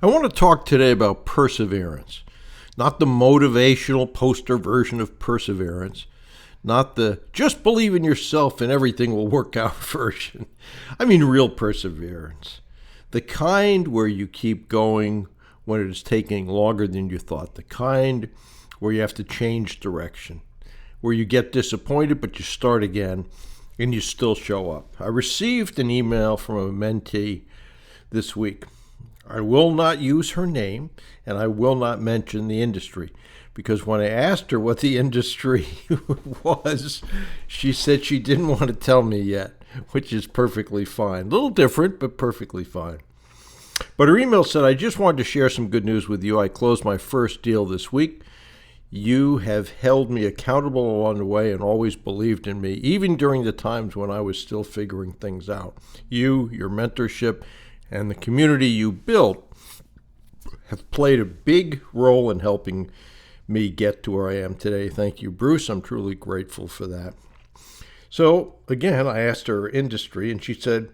I want to talk today about perseverance, not the motivational poster version of perseverance, not the just believe in yourself and everything will work out version. I mean real perseverance, the kind where you keep going when it is taking longer than you thought, the kind where you have to change direction, where you get disappointed but you start again and you still show up. I received an email from a mentee this week. I will not use her name, and I will not mention the industry, because when I asked her what the industry was, she said she didn't want to tell me yet, which is perfectly fine. A little different, but perfectly fine. But her email said, I just wanted to share some good news with you. I closed my first deal this week. You have held me accountable along the way and always believed in me, even during the times when I was still figuring things out. You, your mentorship, and the community you built have played a big role in helping me get to where I am today. Thank you, Bruce. I'm truly grateful for that. So, again, I asked her industry, and she said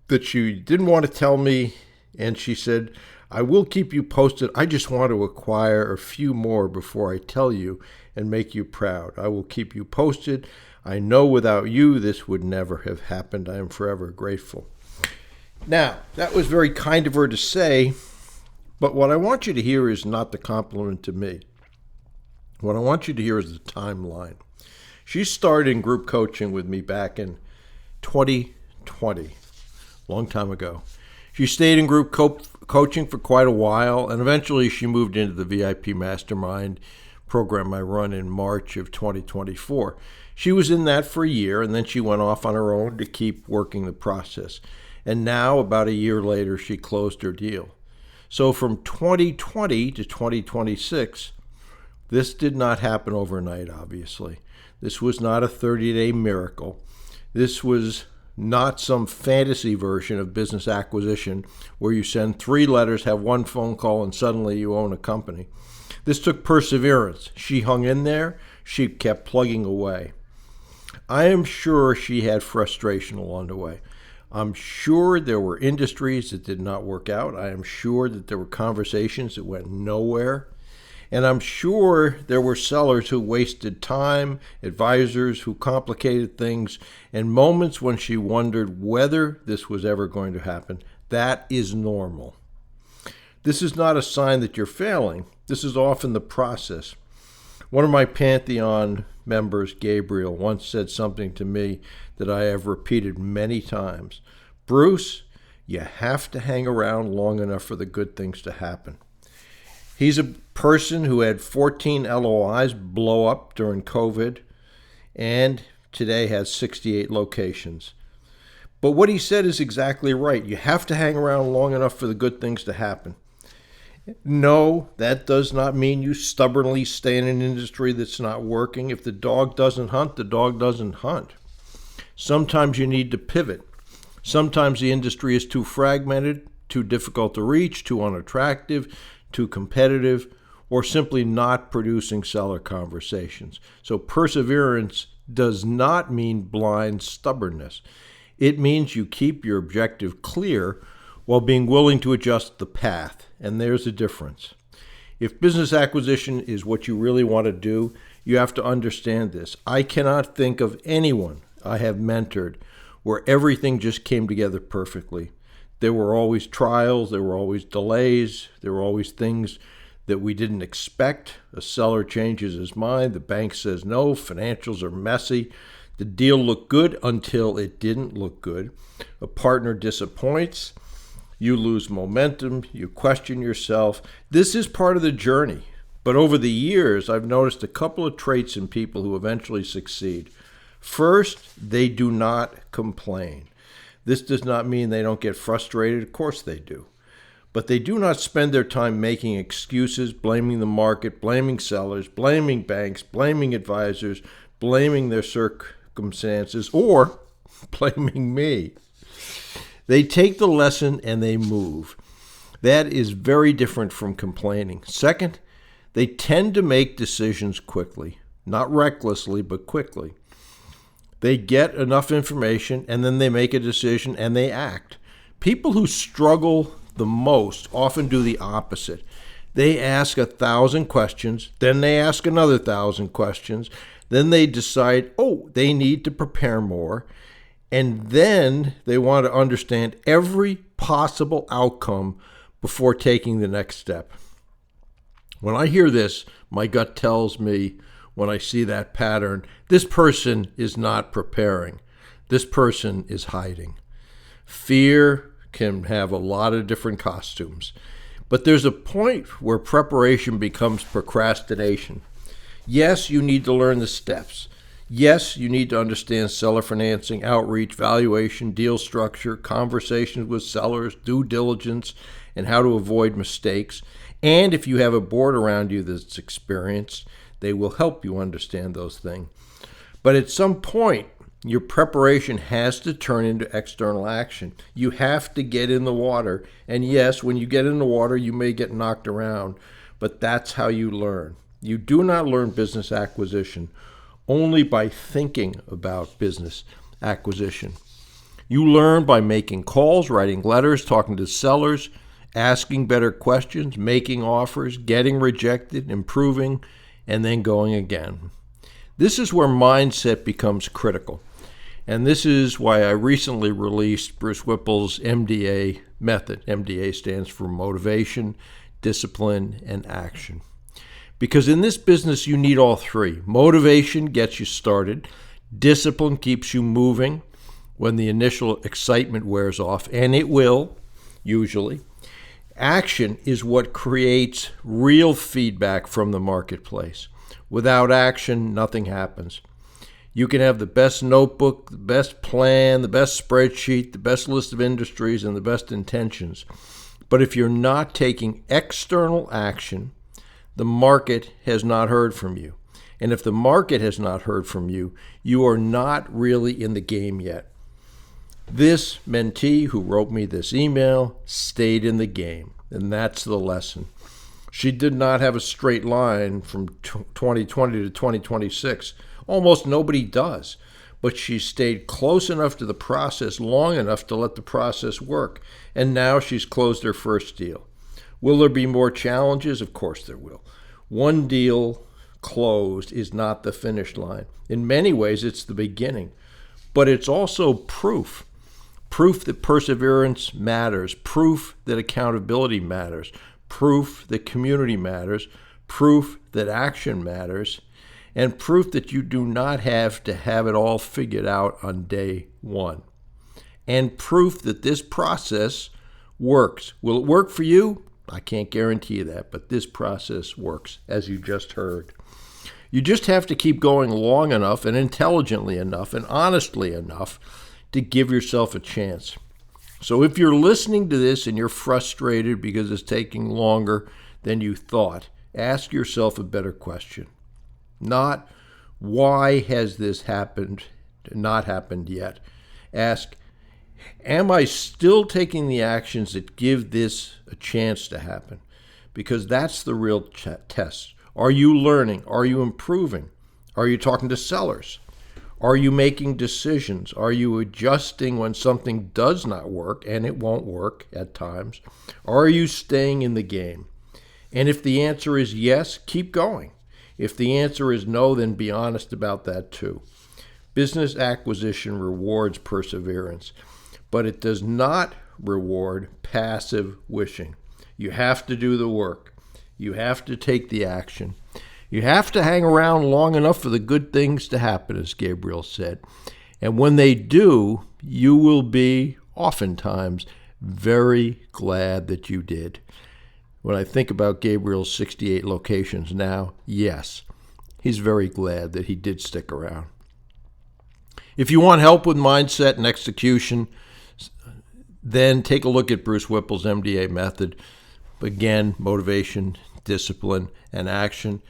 that she didn't want to tell me, and she said, I will keep you posted. I just want to acquire a few more before I tell you and make you proud. I will keep you posted. I know without you, this would never have happened. I am forever grateful. Now, that was very kind of her to say, but what I want you to hear is not the compliment to me. What I want you to hear is the timeline. She started in group coaching with me back in 2020, a long time ago. She stayed in group coaching for quite a while, and eventually she moved into the VIP Mastermind program I run in March of 2024. She was in that for a year, and then she went off on her own to keep working the process. And now, about a year later, she closed her deal. So from 2020 to 2026, this did not happen overnight, obviously. This was not a 30-day miracle. This was not some fantasy version of business acquisition where you send 3 letters, have 1 phone call, and suddenly you own a company. This took perseverance. She hung in there. She kept plugging away. I am sure she had frustration along the way. I'm sure there were industries that did not work out. I am sure that there were conversations that went nowhere. And I'm sure there were sellers who wasted time, advisors who complicated things, and moments when she wondered whether this was ever going to happen. That is normal. This is not a sign that you're failing. This is often the process. One of my Pantheon members, Gabriel, once said something to me that I have repeated many times. Bruce, you have to hang around long enough for the good things to happen. He's a person who had 14 LOIs blow up during COVID and today has 68 locations. But what he said is exactly right. You have to hang around long enough for the good things to happen. No, that does not mean you stubbornly stay in an industry that's not working. If the dog doesn't hunt, the dog doesn't hunt. Sometimes you need to pivot. Sometimes the industry is too fragmented, too difficult to reach, too unattractive, too competitive, or simply not producing seller conversations. So perseverance does not mean blind stubbornness. It means you keep your objective clear while being willing to adjust the path. And there's a difference. If business acquisition is what you really want to do, you have to understand this. I cannot think of anyone I have mentored where everything just came together perfectly. There were always trials, there were always delays, there were always things that we didn't expect. A seller changes his mind, the bank says no, financials are messy. The deal looked good until it didn't look good. A partner disappoints. You lose momentum, you question yourself. This is part of the journey. But over the years, I've noticed a couple of traits in people who eventually succeed. First, they do not complain. This does not mean they don't get frustrated. Of course they do. But they do not spend their time making excuses, blaming the market, blaming sellers, blaming banks, blaming advisors, blaming their circumstances, or blaming me. They take the lesson and they move. That is very different from complaining. Second, they tend to make decisions quickly, not recklessly, but quickly. They get enough information and then they make a decision and they act. People who struggle the most often do the opposite. They ask 1,000 questions, then they ask another 1,000 questions, then they decide, they need to prepare more, and then they want to understand every possible outcome before taking the next step. When I hear this, my gut tells me, when I see that pattern, this person is not preparing. This person is hiding. Fear can have a lot of different costumes, but there's a point where preparation becomes procrastination. Yes, you need to learn the steps. Yes, you need to understand seller financing, outreach, valuation, deal structure, conversations with sellers, due diligence, and how to avoid mistakes. And if you have a board around you that's experienced, they will help you understand those things. But at some point, your preparation has to turn into external action. You have to get in the water. And yes, when you get in the water, you may get knocked around, but that's how you learn. You do not learn business acquisition only by thinking about business acquisition. You learn by making calls, writing letters, talking to sellers, asking better questions, making offers, getting rejected, improving, and then going again. This is where mindset becomes critical. And this is why I recently released Bruce Whipple's MDA method. MDA stands for motivation, discipline, and action. Because in this business, you need all three. Motivation gets you started. Discipline keeps you moving when the initial excitement wears off, and it will, usually. Action is what creates real feedback from the marketplace. Without action, nothing happens. You can have the best notebook, the best plan, the best spreadsheet, the best list of industries, and the best intentions. But if you're not taking external action, the market has not heard from you. And if the market has not heard from you, you are not really in the game yet. This mentee who wrote me this email stayed in the game, and that's the lesson. She did not have a straight line from 2020 to 2026. Almost nobody does, but she stayed close enough to the process long enough to let the process work, and now she's closed her first deal. Will there be more challenges? Of course there will. One deal closed is not the finish line. In many ways, it's the beginning, but it's also proof. Proof that perseverance matters, proof that accountability matters, proof that community matters, proof that action matters, and proof that you do not have to have it all figured out on day one. And proof that this process works. Will it work for you? I can't guarantee you that, but this process works, as you just heard. You just have to keep going long enough and intelligently enough and honestly enough to give yourself a chance. So if you're listening to this and you're frustrated because it's taking longer than you thought, ask yourself a better question. Not, why has this not happened yet? Ask, am I still taking the actions that give this a chance to happen? Because that's the real test. Are you learning? Are you improving? Are you talking to sellers? Are you making decisions? Are you adjusting when something does not work, and it won't work at times? Are you staying in the game? And if the answer is yes, keep going. If the answer is no, then be honest about that too. Business acquisition rewards perseverance, but it does not reward passive wishing. You have to do the work. You have to take the action. You have to hang around long enough for the good things to happen, as Gabriel said. And when they do, you will be oftentimes very glad that you did. When I think about Gabriel's 68 locations now, yes, he's very glad that he did stick around. If you want help with mindset and execution, then take a look at Bruce Whipple's MDA method. Again, motivation, discipline, and action.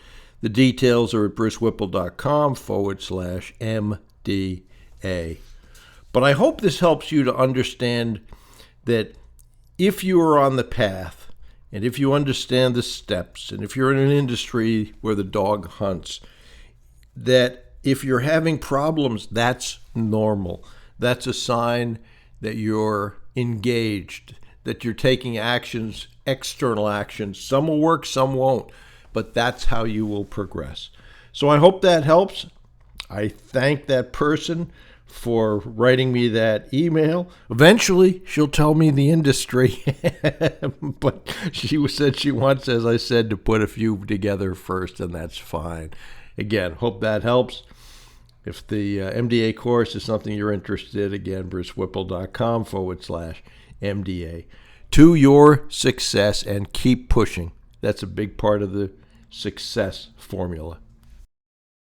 The details are at brucewhipple.com/MDA. But I hope this helps you to understand that if you are on the path, and if you understand the steps, and if you're in an industry where the dog hunts, that if you're having problems, that's normal. That's a sign that you're engaged, that you're taking actions, external actions. Some will work, some won't, but that's how you will progress. So I hope that helps. I thank that person for writing me that email. Eventually, she'll tell me the industry, but she said she wants, as I said, to put a few together first, and that's fine. Again, hope that helps. If the MDA course is something you're interested in, again, brucewhipple.com/MDA. To your success, and keep pushing. That's a big part of the success formula.